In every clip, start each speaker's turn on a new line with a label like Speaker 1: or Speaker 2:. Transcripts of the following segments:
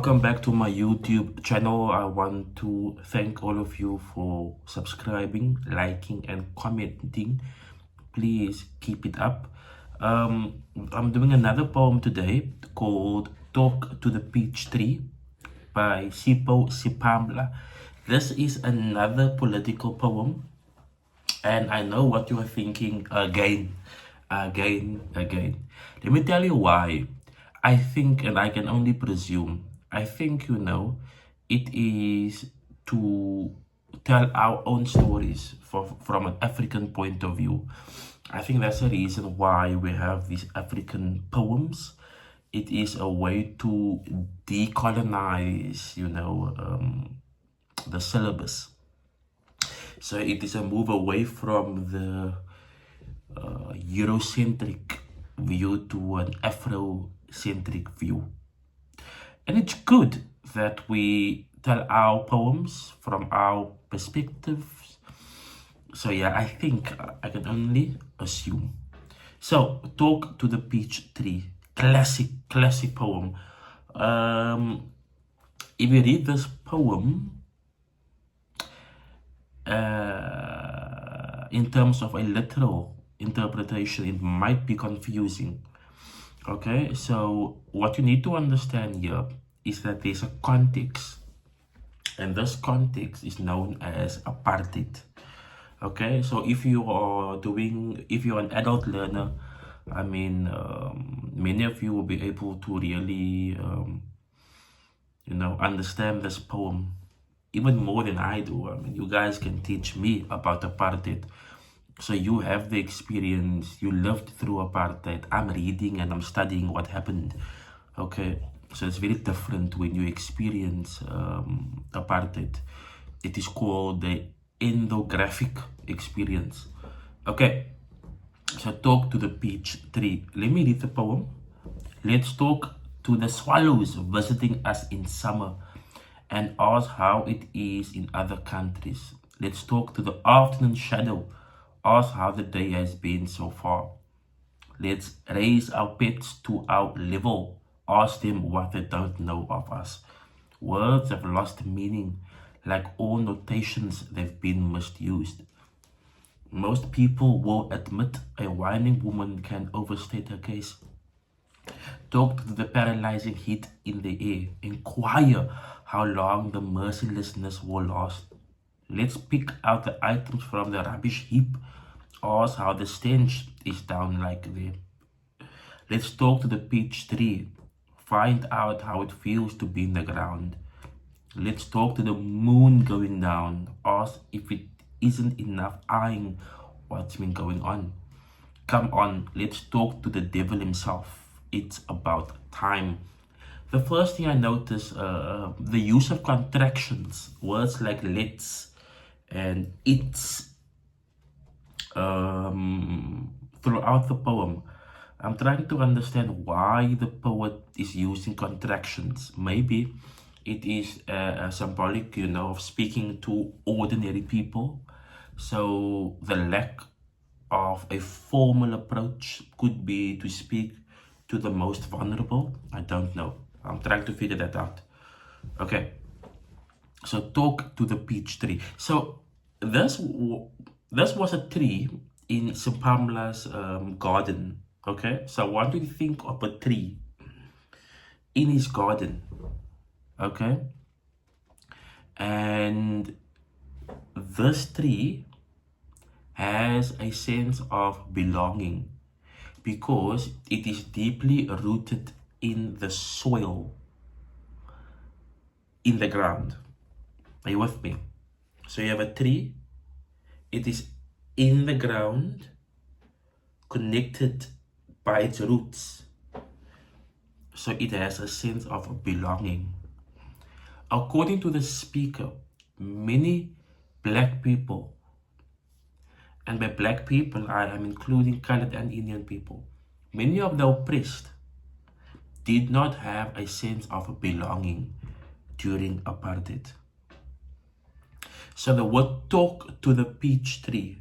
Speaker 1: Welcome back to my YouTube channel. I want to thank all of you for subscribing, liking, and commenting. Please keep it up. I'm doing another poem today called Talk to the Peach Tree by Sipamla. This is another political poem, and I know what you are thinking again. Let me tell you why. I think, and I can only presume, I think, it is to tell our own stories from an African point of view. I think that's the reason why we have these African poems. It is a way to decolonize, the syllabus. So it is a move away from the Eurocentric view to an Afrocentric view. And it's good that we tell our poems from our perspectives. So yeah, I think I can only assume. So, Talk to the Peach Tree. Classic poem. If you read this poem, in terms of a literal interpretation, it might be confusing. Okay, so what you need to understand here is that there's a context, and this context is known as apartheid. Okay, so if you're an adult learner, I mean, many of you will be able to really, understand this poem even more than I do. I mean, you guys can teach me about apartheid. So you have the experience, you lived through apartheid. I'm reading and I'm studying what happened. Okay, so it's very different when you experience apartheid. It is called the ethnographic experience. Okay, so Talk to the Peach Tree. Let me read the poem. Let's talk to the swallows visiting us in summer and ask how it is in other countries. Let's talk to the afternoon shadow. Ask how the day has been so far. Let's raise our pets to our level. Ask them what they don't know of us. Words have lost meaning. Like all notations, they've been misused. Most people will admit a whining woman can overstate her case. Talk to the paralyzing heat in the air. Inquire how long the mercilessness will last. Let's pick out the items from the rubbish heap. Ask how the stench is down like there. Let's talk to the peach tree. Find out how it feels to be in the ground. Let's talk to the moon going down. Ask if it isn't enough eyeing what's been going on. Come on, let's talk to the devil himself. It's about time. The first thing I noticed, the use of contractions, words like let's and it's, throughout the poem. I'm trying to understand why the poet is using contractions. Maybe it is symbolic, of speaking to ordinary people. So the lack of a formal approach could be to speak to the most vulnerable. I don't know. I'm trying to figure that out. Okay. So Talk to the Peach Tree. So this was a tree in Sipamla's garden. Okay. So I want you to think of a tree in his garden. Okay. And this tree has a sense of belonging because it is deeply rooted in the soil, in the ground. Are you with me? So you have a tree, it is in the ground, connected by its roots. So it has a sense of belonging. According to the speaker, many black people, and by black people I am including colored and Indian people, many of the oppressed did not have a sense of belonging during apartheid. So the word talk to the peach tree,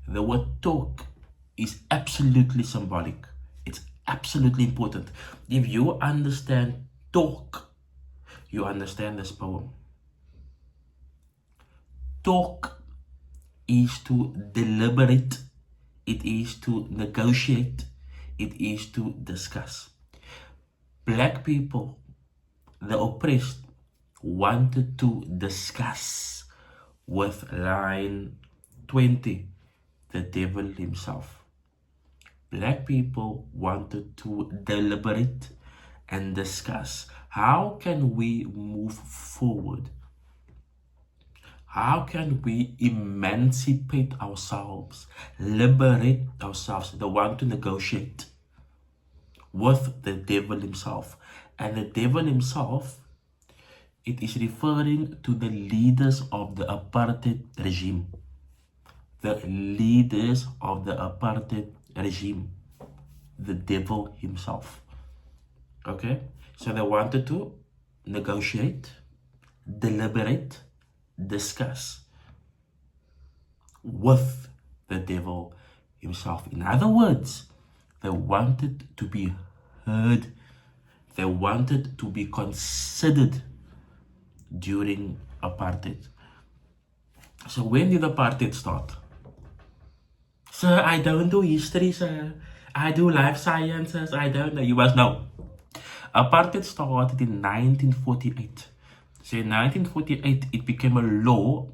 Speaker 1: the word talk is absolutely symbolic. It's absolutely important. If you understand talk you understand this poem. Talk is to deliberate, it is to negotiate, it is to discuss. Black people, the oppressed, wanted to discuss with line 20, the devil himself. Black people wanted to deliberate and discuss. How can we move forward? How can we emancipate ourselves, liberate ourselves? They want to negotiate with the devil himself. And the devil himself, it is referring to the leaders of the apartheid regime. The leaders of the apartheid regime. The devil himself. Okay? So they wanted to negotiate, deliberate, discuss with the devil himself. In other words, they wanted to be heard. They wanted to be considered during apartheid. So when did apartheid start? Sir, I don't do history, sir. I do life sciences. I don't know. You must know. Apartheid started in 1948. So in 1948, it became a law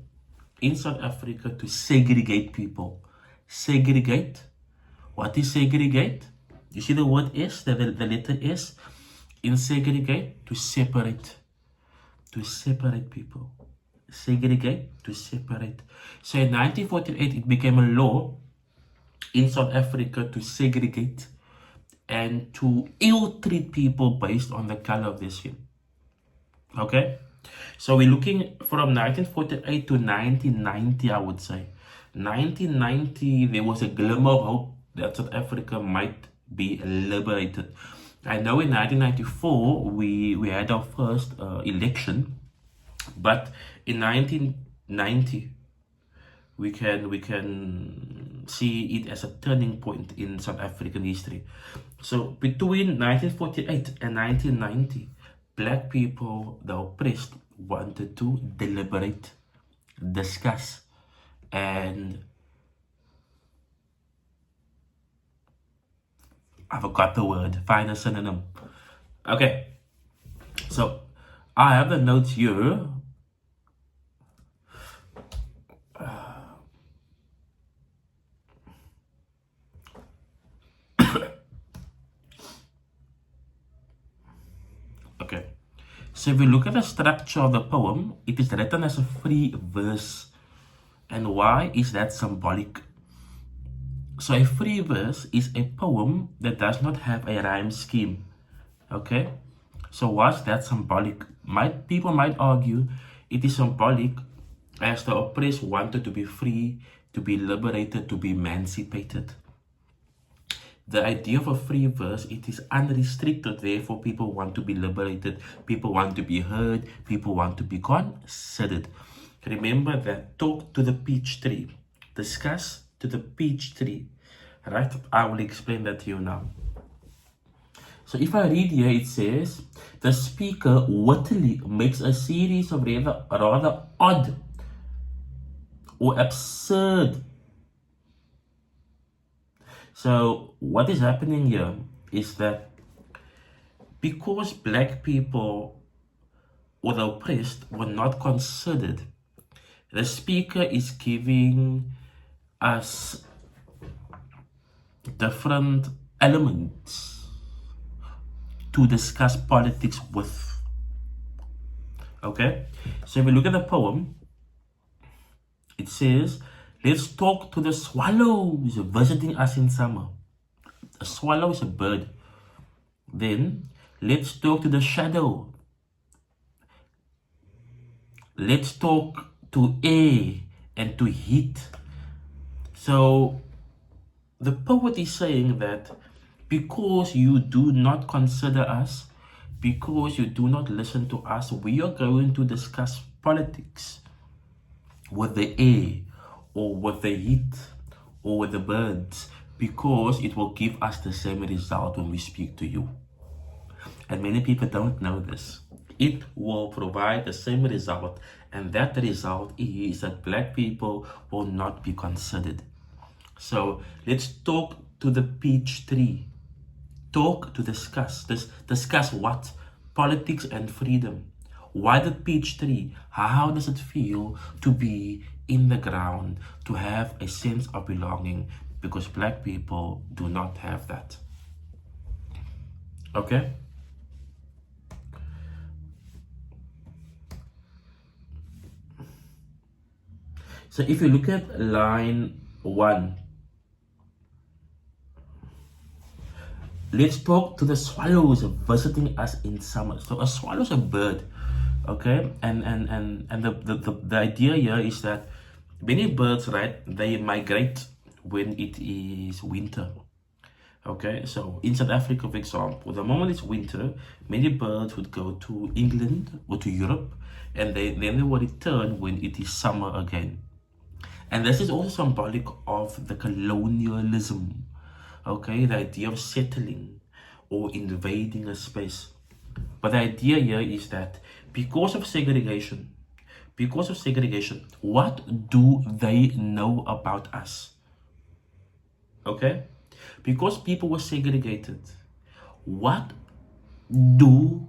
Speaker 1: in South Africa to segregate people. Segregate. What is segregate? You see the word S, the letter S? In segregate, to separate. To separate people. Segregate, to separate. So in 1948, it became a law in South Africa to segregate and to ill-treat people based on the color of their skin. Okay? So we're looking from 1948 to 1990, I would say. 1990, there was a glimmer of hope that South Africa might be liberated. I know in 1994, we had our first election, but in 1990, we can see it as a turning point in South African history. So between 1948 and 1990, black people, the oppressed, wanted to deliberate, discuss, and I forgot the word, find a synonym. Okay, so I have the notes here. Okay, so if we look at the structure of the poem, it is written as a free verse. And why is that symbolic? So a free verse is a poem that does not have a rhyme scheme. Okay, so what's that symbolic? People might argue it is symbolic as the oppressed wanted to be free, to be liberated, to be emancipated. The idea of a free verse, it is unrestricted. Therefore, people want to be liberated. People want to be heard. People want to be considered. Remember that talk to the peach tree. Discuss to the peach tree. Right? I will explain that to you now. So if I read here, it says, the speaker wittily makes a series of rather odd or absurd. So what is happening here is that because black people or the oppressed were not considered, the speaker is giving us different elements to discuss politics with. Okay, so if we look at the poem, it says, let's talk to the swallows visiting us in summer. A swallow is a bird. Then, let's talk to the shadow. Let's talk to air and to heat. So, the poet is saying that because you do not consider us, because you do not listen to us, we are going to discuss politics with the air or with the heat or with the birds, because it will give us the same result when we speak to you. And many people don't know this. it will provide the same result, and that result is that black people will not be considered. So let's talk to the peach tree. Talk to discuss what? Politics and freedom. Why the peach tree? How does it feel to be in the ground, to have a sense of belonging? Because black people do not have that. Okay? So if you look at line 1, let's talk to the swallows visiting us in summer. So a swallow is a bird, okay? And the idea here is that many birds, right, they migrate when it is winter. Okay, so in South Africa, for example, the moment it's winter, many birds would go to England or to Europe, and then they will return when it is summer again. And this is also symbolic of the colonialism, okay, the idea of settling or invading a space. But the idea here is that because of segregation, what do they know about us? Okay? Because people were segregated, what do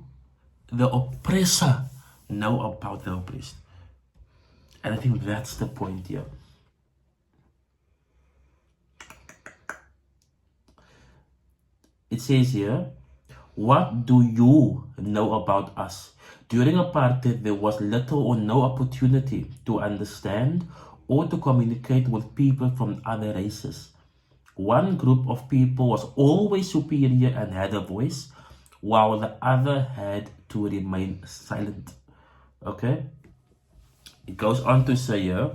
Speaker 1: the oppressor know about the oppressed? And I think that's the point here. It says here, what do you know about us? During apartheid, there was little or no opportunity to understand or to communicate with people from other races. One group of people was always superior and had a voice, while the other had to remain silent. Okay? It goes on to say here,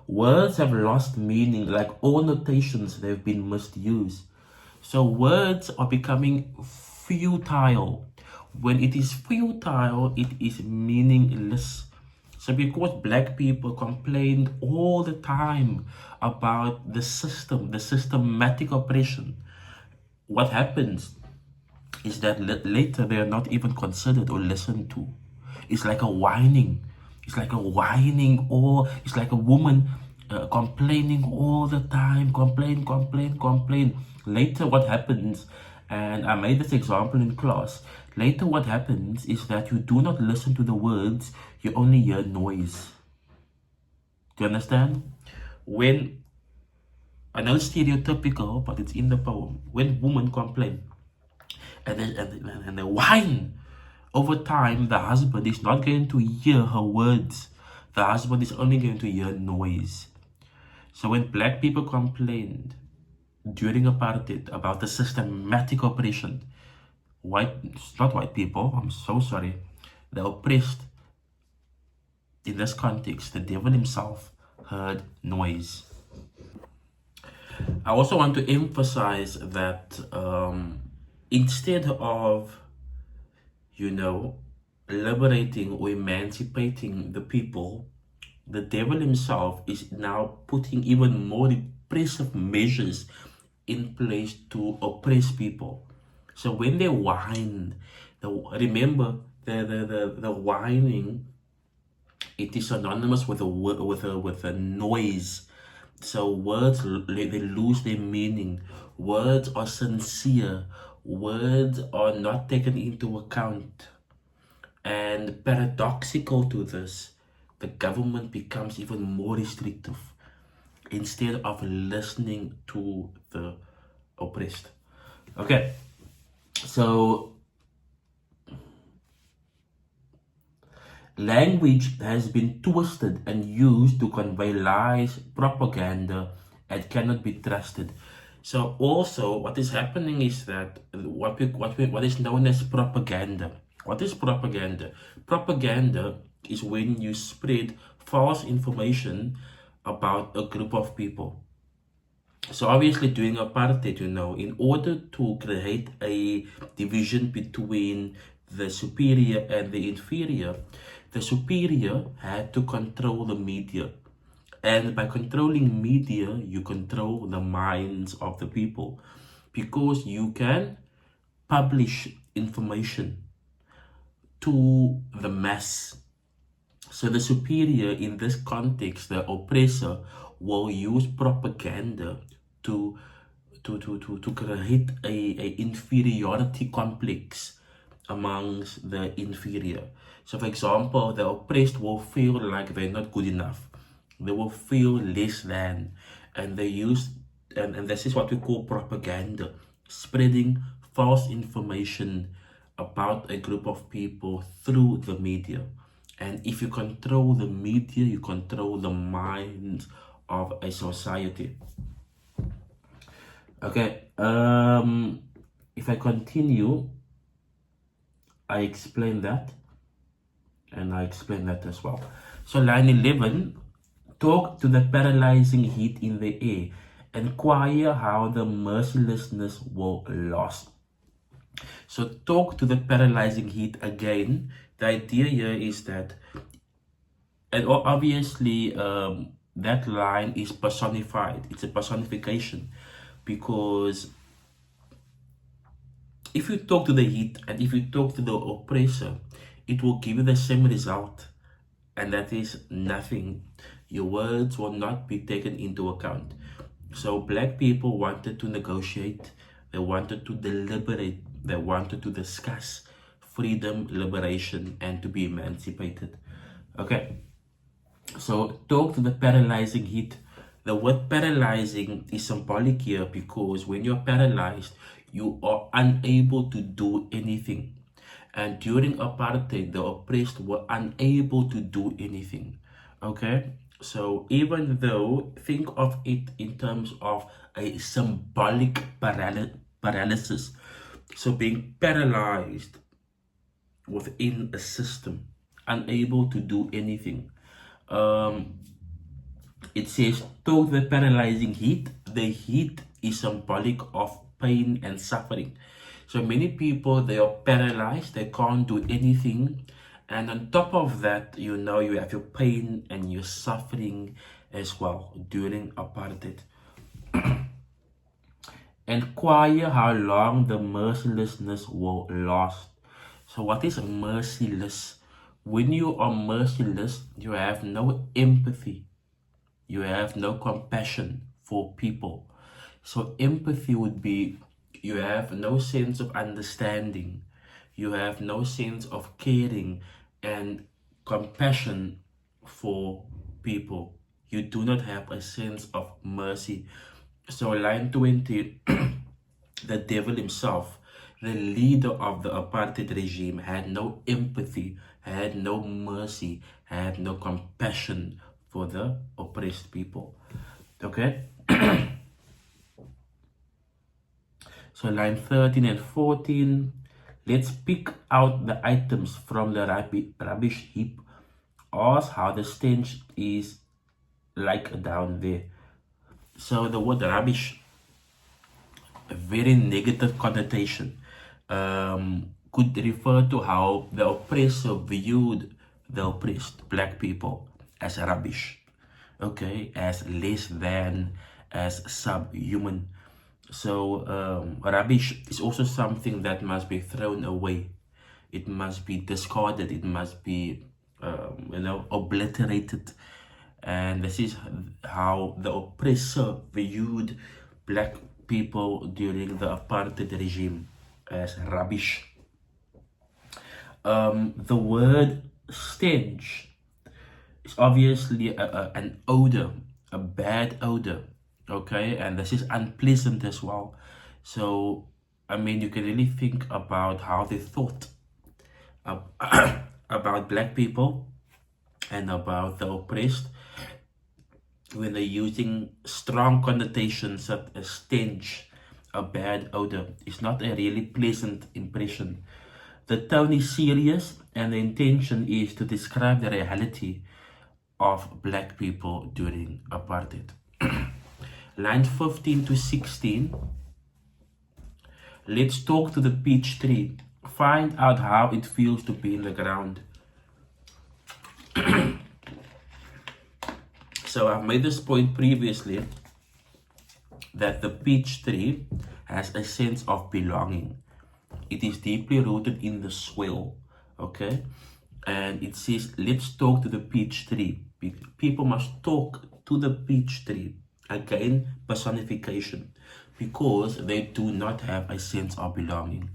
Speaker 1: words have lost meaning, like all notations, they've been misused. So words are becoming futile. When it is futile, it is meaningless. So because black people complained all the time about the system, the systematic oppression, what happens is that later they are not even considered or listened to. It's like a whining. It's like a whining, or it's like a woman complaining all the time, complain. Later what happens, and I made this example in class, later what happens is that you do not listen to the words, you only hear noise. Do you understand? When, I know it's stereotypical, but it's in the poem, when women complain and they whine, over time the husband is not going to hear her words. The husband is only going to hear noise. So when black people complained during apartheid about the systematic oppression, not white people, I'm so sorry, the oppressed, in this context, the devil himself heard noise. I also want to emphasize that instead of, liberating or emancipating the people, the devil himself is now putting even more repressive measures in place to oppress people. So when they whine, remember the whining, it is synonymous with a noise. So words, they lose their meaning. Words are sincere. Words are not taken into account. And paradoxical to this, the government becomes even more restrictive instead of listening to the oppressed. Okay, so language has been twisted and used to convey lies, propaganda, and cannot be trusted. So also what is happening is that what is known as propaganda. What is propaganda? Propaganda is when you spread false information about a group of people. So obviously during apartheid, in order to create a division between the superior and the inferior, the superior had to control the media. And by controlling media, you control the minds of the people, because you can publish information to the mass. So the superior in this context, the oppressor, will use propaganda to create a inferiority complex amongst the inferior. So for example, the oppressed will feel like they're not good enough. They will feel less than, and they use, and this is what we call propaganda, spreading false information about a group of people through the media. And if you control the media, you control the minds of a society. Okay, if I continue, I explain that, and I explain that as well. So line 11, talk to the paralyzing heat in the air, inquire how the mercilessness will last. So talk to the paralyzing heat again. The idea here is that, and obviously that line is personified. It's a personification, because if you talk to the heat and if you talk to the oppressor, it will give you the same result, and that is nothing. Your words will not be taken into account. So black people wanted to negotiate, they wanted to deliberate, they wanted to discuss freedom, liberation, and to be emancipated. Okay, so talk to the paralyzing heat. The word paralyzing is symbolic here, because when you're paralyzed, you are unable to do anything. And during apartheid, the oppressed were unable to do anything. Okay, so even though, think of it in terms of a symbolic paralysis, so being paralyzed within a system, unable to do anything. It says, though the paralyzing heat, the heat is symbolic of pain and suffering. So many people, they are paralyzed, they can't do anything. And on top of that, you have your pain and your suffering as well during apartheid. Inquire how long the mercilessness will last. So what is merciless? When you are merciless, you have no empathy. You have no compassion for people. So empathy would be, you have no sense of understanding. You have no sense of caring and compassion for people. You do not have a sense of mercy. So line 20, the devil himself, the leader of the apartheid regime, had no empathy, had no mercy, had no compassion for the oppressed people. Okay? So line 13 and 14, let's pick out the items from the rubbish heap. Ask how the stench is like down there. So the word rubbish, a very negative connotation, could refer to how the oppressor viewed the oppressed black people as rubbish, okay, as less than, as subhuman. So rubbish is also something that must be thrown away. It must be discarded. It must be obliterated. And this is how the oppressor viewed black people during the apartheid regime, as rubbish. The word stench is obviously an odor, a bad odor, okay, and this is unpleasant as well. So I mean, you can really think about how they thought about black people and about the oppressed when they're using strong connotations such as stench, a bad odor. It's not a really pleasant impression. The tone is serious, and the intention is to describe the reality of black people during apartheid. Lines 15 to 16. Let's talk to the peach tree. Find out how it feels to be in the ground. So I've made this point previously, that the peach tree has a sense of belonging. It is deeply rooted in the soil. Okay, and it says, let's talk to the peach tree. People must talk to the peach tree. Again, personification, because they do not have a sense of belonging.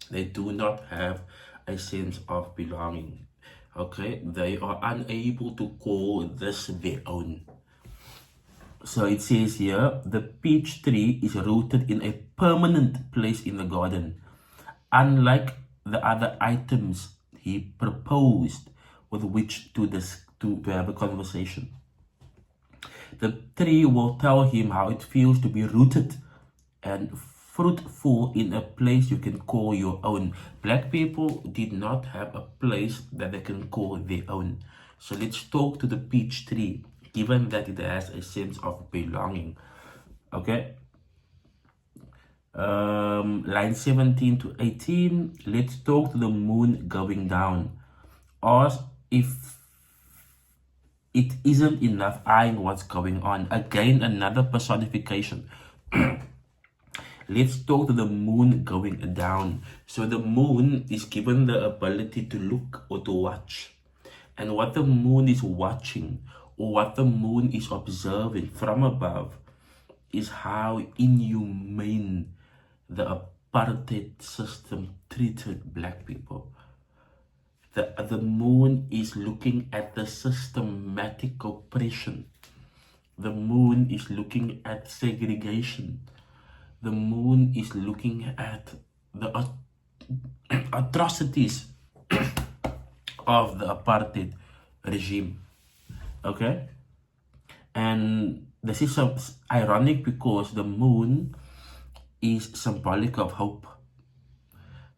Speaker 1: They do not have a sense of belonging. Okay, they are unable to call this their own. So it says here, the peach tree is rooted in a permanent place in the garden. Unlike the other items he proposed with which to have a conversation. The tree will tell him how it feels to be rooted and fruitful in a place you can call your own. Black people did not have a place that they can call their own. So let's talk to the peach tree, given that it has a sense of belonging. Okay. Line 17 to 18. Let's talk to the moon going down. Ask if it isn't enough eyeing what's going on. Again, another personification. Let's talk to the moon going down. So the moon is given the ability to look or to watch. And what the moon is watching, or what the moon is observing from above, is how inhumane the apartheid system treated black people. The moon is looking at the systematic oppression. The moon is looking at segregation. The moon is looking at the atrocities of the apartheid regime. Okay? And this is so ironic because the moon is symbolic of hope.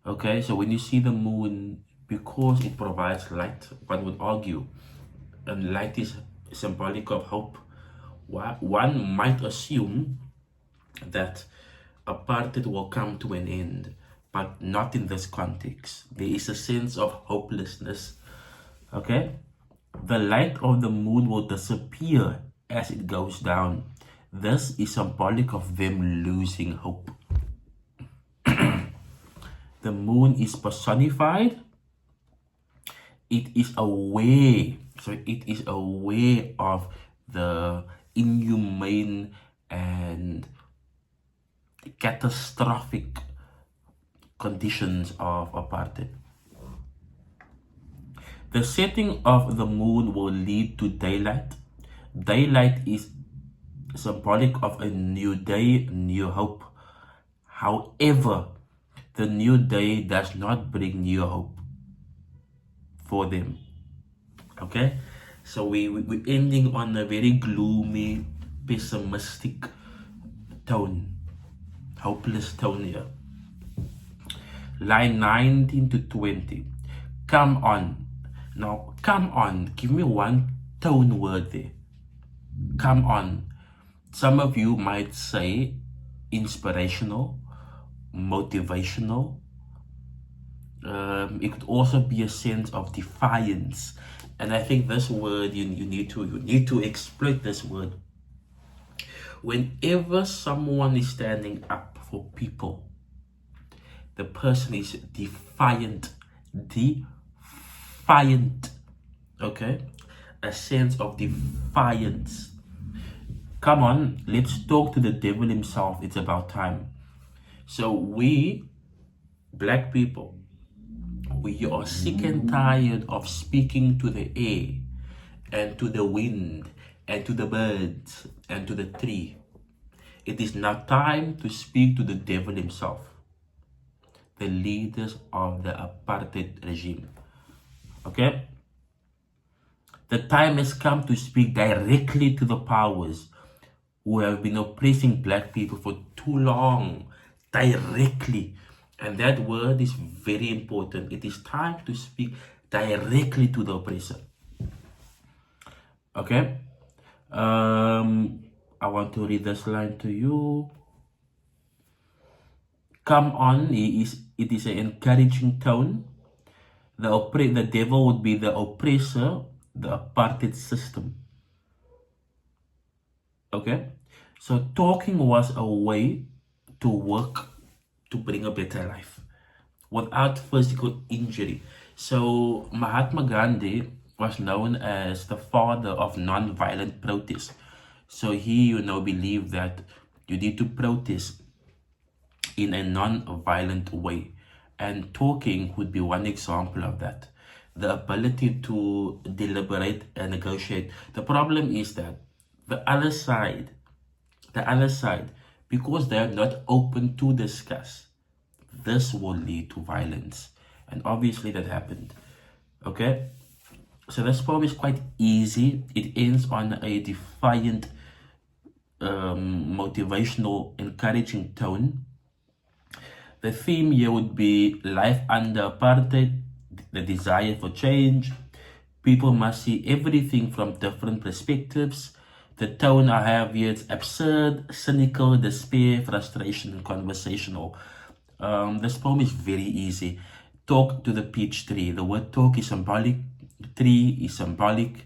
Speaker 1: Okay, so when you see the moon, because it provides light, one would argue, and light is symbolic of hope, one might assume that apartheid will come to an end, but not in this context. There is a sense of hopelessness. Okay, the light of the moon will disappear as it goes down. This is symbolic of them losing hope. The moon is personified. It is aware. So it is aware of the inhumane and catastrophic conditions of apartheid. The setting of the moon will lead to daylight. Daylight is symbolic of a new day, new hope. However, the new day does not bring new hope for them. Okay, so we're ending on a very gloomy, pessimistic tone, hopeless tone here. Line 19 to 20. Come on. Now, come on. Give me one tone word there. Come on. Some of you might say inspirational, motivational. It could also be a sense of defiance, and I think this word you need to exploit this word. Whenever someone is standing up for people, the person is defiant. Okay, a sense of defiance. Come on, let's talk to the devil himself. It's about time. So we, black people, we are sick and tired of speaking to the air and to the wind and to the birds and to the tree. It is now time to speak to the devil himself, the leaders of the apartheid regime. Okay? The time has come to speak directly to the powers who have been oppressing black people for too long, directly. And that word is very important. It is time to speak directly to the oppressor. Okay? I want to read this line to you. Come on, it is an encouraging tone. The devil would be the oppressor, the apartheid system. Okay, so talking was a way to work to bring a better life. without physical injury. So Mahatma Gandhi was known as the father of non-violent protest. So he, believed that you need to protest in a non-violent way. And talking would be one example of that. The ability to deliberate and negotiate. The problem is that the other side, because they are not open to discuss, this will lead to violence. And obviously that happened. Okay? So this poem is quite easy. It ends on a defiant, motivational, encouraging tone. The theme here would be life under apartheid, the desire for change. People must see everything from different perspectives. The tone I have here is absurd, cynical, despair, frustration, and conversational. This poem is very easy. Talk to the peach tree. The word talk is symbolic, tree is symbolic,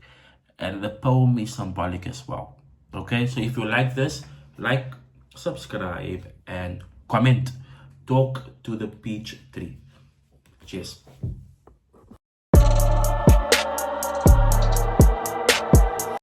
Speaker 1: and the poem is symbolic as well. Okay, so if you like this, like, subscribe, and comment. Talk to the peach tree. Cheers.